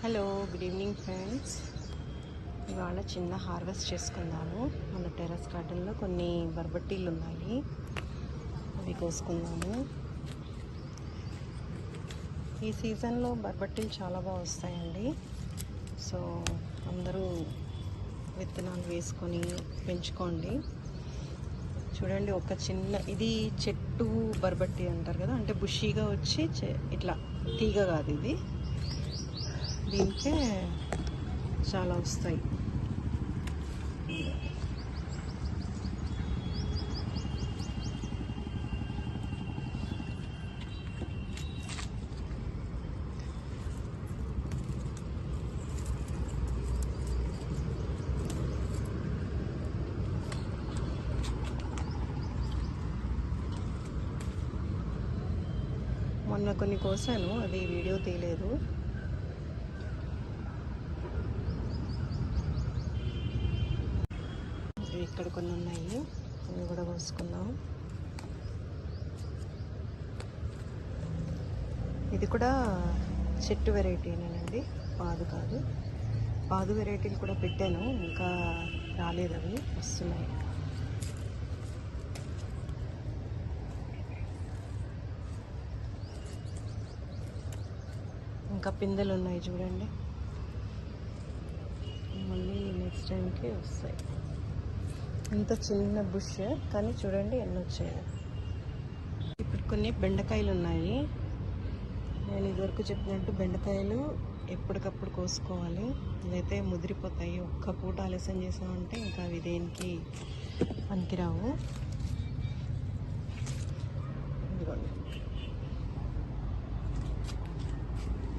Hello, good evening friends. ఇవాళ చిన్న harvest చేసుకుందాము. మన టెర్రస్ గార్డెన్లో కొన్ని బర్బట్టీలు ఉన్నాయి, అవి కోసుకుందాము. ఈ సీజన్లో బర్బట్టీలు చాలా బాగా వస్తాయండి. సో అందరూ విత్తనాలు వేసుకొని పెంచుకోండి. చూడండి, ఒక చిన్న ఇది చెట్టు బర్బట్టి అంటారు కదా, అంటే బుషీగా వచ్చి ఇట్లా తీగ కాదు ఇది. దీనికే చాలా వస్తాయి. మొన్న కొన్ని కోసాను, అది వీడియో తీయలేదు. ఇక్కడ కొన్ని ఉన్నాయి, ఇవి కూడా కోసుకున్నాం. ఇది కూడా చెట్టు వెరైటీనేనండి, పాదు కాదు. పాదు వెరైటీలు కూడా పెట్టాను, ఇంకా రాలేదు, అవి వస్తున్నాయి. ఇంకా పిందెలు ఉన్నాయి చూడండి, మళ్ళీ నెక్స్ట్ టైంకి వస్తాయి. ఇంత చిన్న బుష్, కానీ చూడండి ఎన్ని వచ్చాయి. ఇప్పుడు కొన్ని బెండకాయలు ఉన్నాయి. నేను ఇదివరకు చెప్పినట్టు బెండకాయలు ఎప్పటికప్పుడు కోసుకోవాలి, ఇదైతే ముదిరిపోతాయి. ఒక్క పూట ఆలస్యం చేసామంటే ఇంకా అవి దేనికి పనికిరావు. ఇదిగోండి,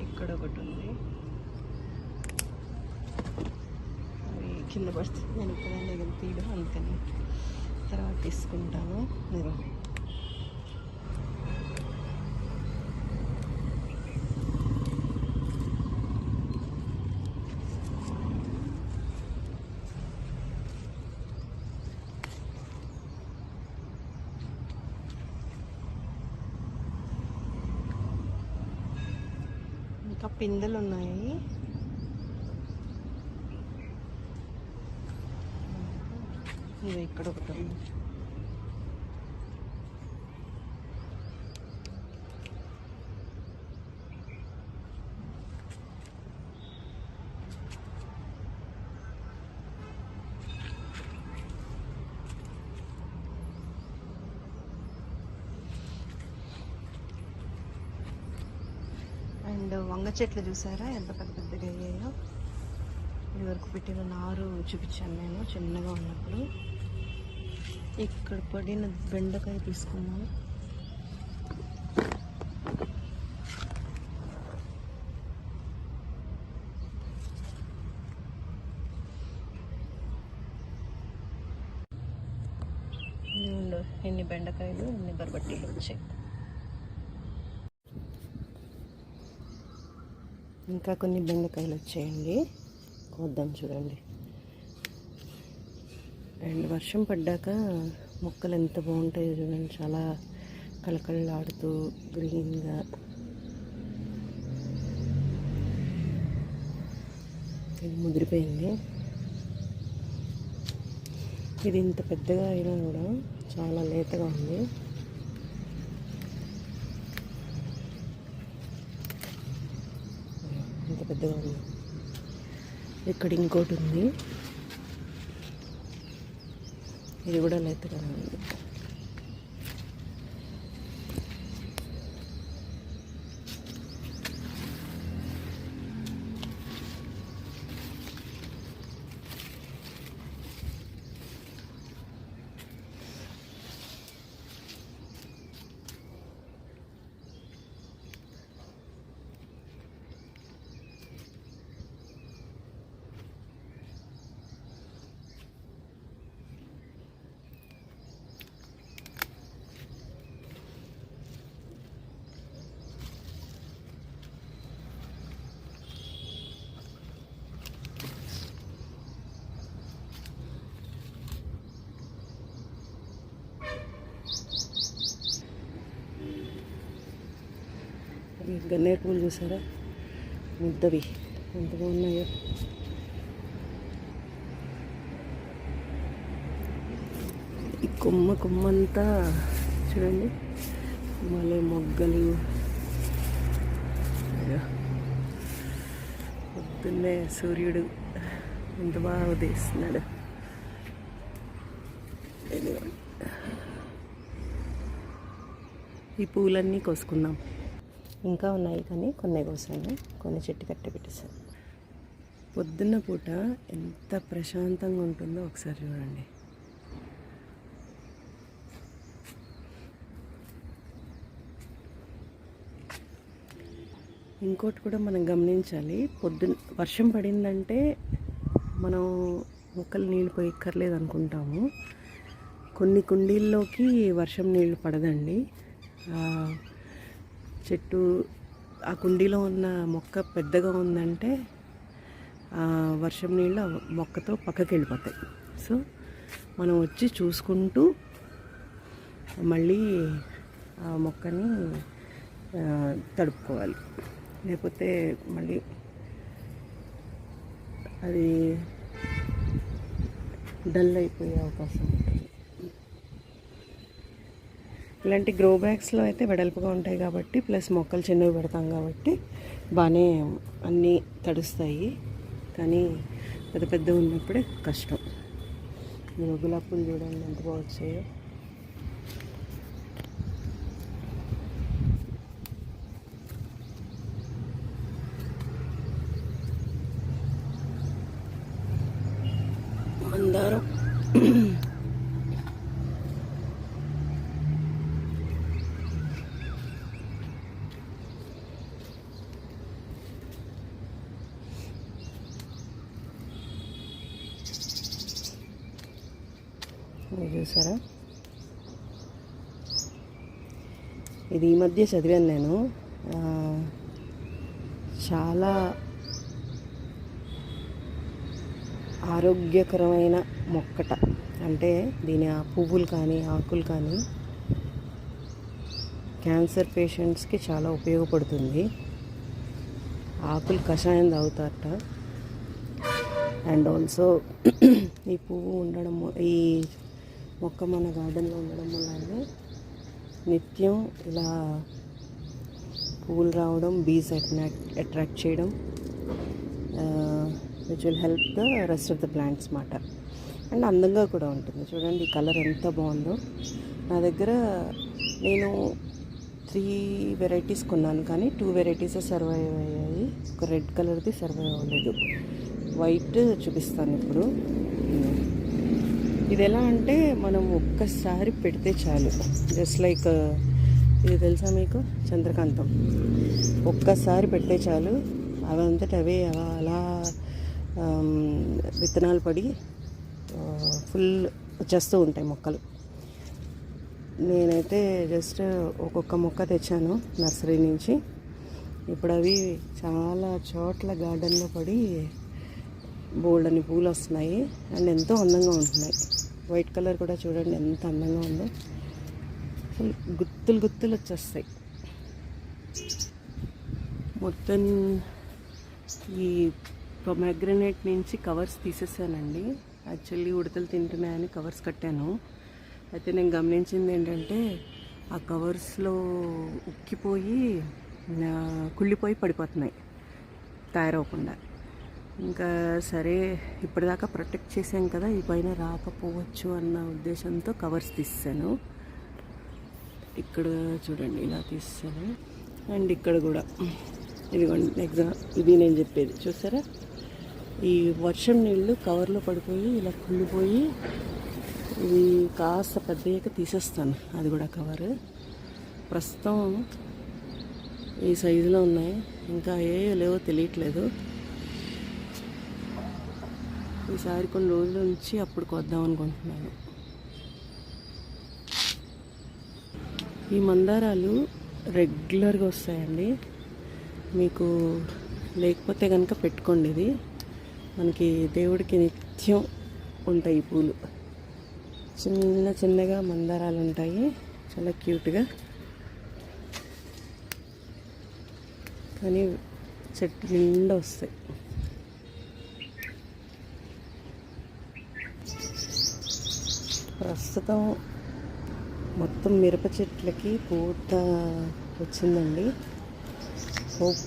ఇక్కడ ఒకటి ఉంది, అవి కింద పడితే నేను ఒక్కదాన్ని దగ్గర తీయడం, అందుకని తర్వాత తీసుకుంటాను. మీరు ఇంకా పిందెలు ఉన్నాయి. ఇది ఇక్కడ ఒకటి ఉంది. అండ్ వంగ చెట్లు చూసారా ఎంత పెద్ద పెద్దగా అయ్యాయో. ఇదివరకు పెట్టిన నారు చూపించాను నేను చిన్నగా ఉన్నప్పుడు. ఇక్కడ పడిన బెండకాయ తీసుకున్నాను. ఎన్ని బెండకాయలు, ఎన్ని బర్బట్టీలు వచ్చాయి. ఇంకా కొన్ని బెండకాయలు వచ్చాయండి, కోద్దాం చూడండి. అండ్ వర్షం పడ్డాక మొక్కలు ఎంత బాగుంటాయో చూడండి, చాలా కళకళలాడుతూ గ్రీన్గా. ఇది ముదిరిపోయింది. ఇది ఇంత పెద్దగా అయినా కూడా చాలా లేతగా ఉంది. ఇంత పెద్దగా ఉంది. ఇక్కడ ఇంకోటి ఉంది, ఇది కూడా లేతగా ఉంది. గన్నేరు పూలు చూసారా, ముద్దవి ఎంత బాగున్నాయో. ఈ కొమ్మంతా చూడండి, మళ్ళీ మొగ్గలు. పొద్దున్నే సూర్యుడు ఎంత బాగా ఉదయిస్తున్నాడు. ఈ పూలన్నీ కోసుకున్నాం. ఇంకా ఉన్నాయి కానీ కొన్ని కోసాను, కొన్ని చెట్టు కట్టి పెట్టేసాను. పొద్దున్న పూట ఎంత ప్రశాంతంగా ఉంటుందో ఒకసారి చూడండి. ఇంకోటి కూడా మనం గమనించాలి, వర్షం పడిందంటే మనం మొక్కలు నీళ్ళు పోయక్కర్లేదు అనుకుంటాము. కొన్ని కుండీల్లోకి వర్షం నీళ్ళు పడదండి. చెట్టు ఆ కుండీలో ఉన్న మొక్క పెద్దగా ఉందంటే వర్షం నీళ్ళు మొక్కతో పక్కకి వెళ్ళిపోతాయి. సో మనం వచ్చి చూసుకుంటూ మళ్ళీ ఆ మొక్కని తడుపుకోవాలి, లేకపోతే మళ్ళీ అది డల్ అయిపోయే అవకాశం ఉంటుంది. ఇలాంటి గ్రో బ్యాగ్స్లో అయితే వెడల్పుగా ఉంటాయి కాబట్టి, ప్లస్ మొక్కలు చిన్నవి పెడతాం కాబట్టి బాగానే అన్నీ తడుస్తాయి. కానీ పెద్ద ఉన్నప్పుడే కష్టం. గులాబీ పూలు చూడండి ఎంత బాగా వచ్చాయో. మందారం చూసారా, ఇది ఈ మధ్య చదివాను నేను. చాలా ఆరోగ్యకరమైన మొక్కట, అంటే దీని పువ్వులు కానీ ఆకులు కానీ క్యాన్సర్ పేషెంట్స్కి చాలా ఉపయోగపడుతుంది. ఆకులు కషాయం తాగుతారట. అండ్ ఆల్సో ఈ పువ్వు ఉండడం, ఈ మొక్క మన గార్డెన్లో ఉండడం వల్ల నిత్యం ఇలా పువ్వులు రావడం, బీస్ అట్రాక్ట్ చేయడం, which will help the rest of the plants మాట. అండ్ అందంగా కూడా ఉంటుంది. చూడండి ఈ కలర్ ఎంత బాగుందో. నా దగ్గర నేను 3 వెరైటీస్ కొన్నాను, కానీ 2 వెరైటీసే సర్వైవ్ అయ్యాయి. ఒక రెడ్ కలర్ది సర్వైవ్ అవ్వలేదు. వైట్ చూపిస్తాను ఇప్పుడు. ఇది ఎలా అంటే మనం ఒక్కసారి పెడితే చాలు, జస్ట్ లైక్ ఇది తెలుసా మీకు, చంద్రకాంతం. ఒక్కసారి పెడితే చాలు, అవంతట అవే అలా విత్తనాలు పడి ఫుల్ వచ్చేస్తూ ఉంటాయి మొక్కలు. నేనైతే జస్ట్ ఒక్కొక్క మొక్క తెచ్చాను నర్సరీ నుంచి. ఇప్పుడు అవి చాలా చోట్ల గార్డెన్లో పడి బోల్డని పూలు వస్తున్నాయి. అండ్ ఎంతో అందంగా ఉంటున్నాయి. వైట్ కలర్ కూడా చూడండి ఎంత అందంగా ఉందో. అసలు గుత్తులు వచ్చేస్తాయి. మొత్తం ఈ పొమాగ్రనేట్ నుంచి కవర్స్ తీసేసానండి. యాక్చువల్లీ ఉడతలు తింటున్నాయని కవర్స్ కట్టాను. అయితే నేను గమనించింది ఏంటంటే ఆ కవర్స్లో ఉక్కిపోయి కుళ్ళిపోయి పడిపోతున్నాయి తయారవకుండా. ఇంకా సరే ఇప్పటిదాకా ప్రొటెక్ట్ చేసాం కదా, ఈ పైన రాకపోవచ్చు అన్న ఉద్దేశంతో కవర్స్ తీసాను. ఇక్కడ చూడండి ఇలా తీసాను. అండ్ ఇక్కడ కూడా ఇదిగోండి ఇది నేను చెప్పేది చూసారా, ఈ వర్షం నీళ్ళు కవర్లో పడిపోయి ఇలా కుళ్ళిపోయి ఇది కాస్త పెద్దయ్యాక తీసేస్తాను. అది కూడా కవర్ ప్రస్తుతం ఈ సైజులో ఉన్నాయి. ఇంకా ఏ లేవో తెలియట్లేదు. ఈసారి కొన్ని రోజుల నుంచి అప్పుడు కొద్దాం అనుకుంటున్నాను. ఈ మందారాలు రెగ్యులర్గా వస్తాయండి. మీకు లేకపోతే కనుక పెట్టుకోండి. ఇది మనకి దేవుడికి నిత్యం ఉంటాయి ఈ పూలు. చిన్నగా మందారాలు ఉంటాయి, చాలా క్యూట్గా. కానీ చెట్టు నిండా వస్తాయి. ప్రస్తుతం మొత్తం మిరప చెట్లకి పూత వచ్చిందండి. Hope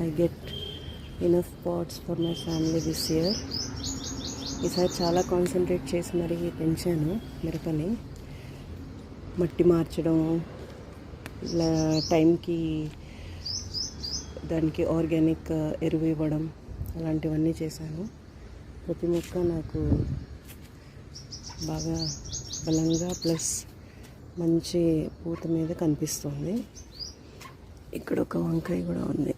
I get enough pots for my family this year. ఈసారి చాలా కాన్సన్ట్రేట్ చేసి మరీ పెంచాను మిరపని. మట్టి మార్చడం, ఇలా టైంకి దానికి ఆర్గానిక్ ఎరువు ఇవ్వడం, అలాంటివన్నీ చేశాను. ప్రతి మొక్క నాకు బాగా బలంగా ప్లస్ మంచి పూత మీద కనిపిస్తుంది. ఇక్కడ ఒక వంకాయ కూడా ఉంది.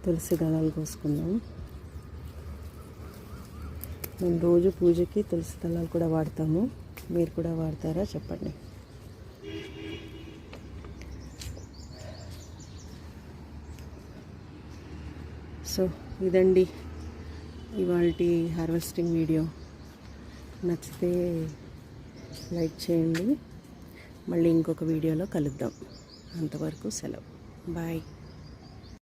తులసి దళాలు కోసుకుందాం. మేము రోజు పూజకి తులసి దళాలు కూడా వాడతాము. మీరు కూడా వాడతారా చెప్పండి. సో ఇదండి ఇవాల్టి హార్వెస్టింగ్ వీడియో. నచ్చితే లైక్ చేయండి. మళ్ళీ ఇంకొక వీడియోలో కలుద్దాం. అంతవరకు సెలవు. బాయ్.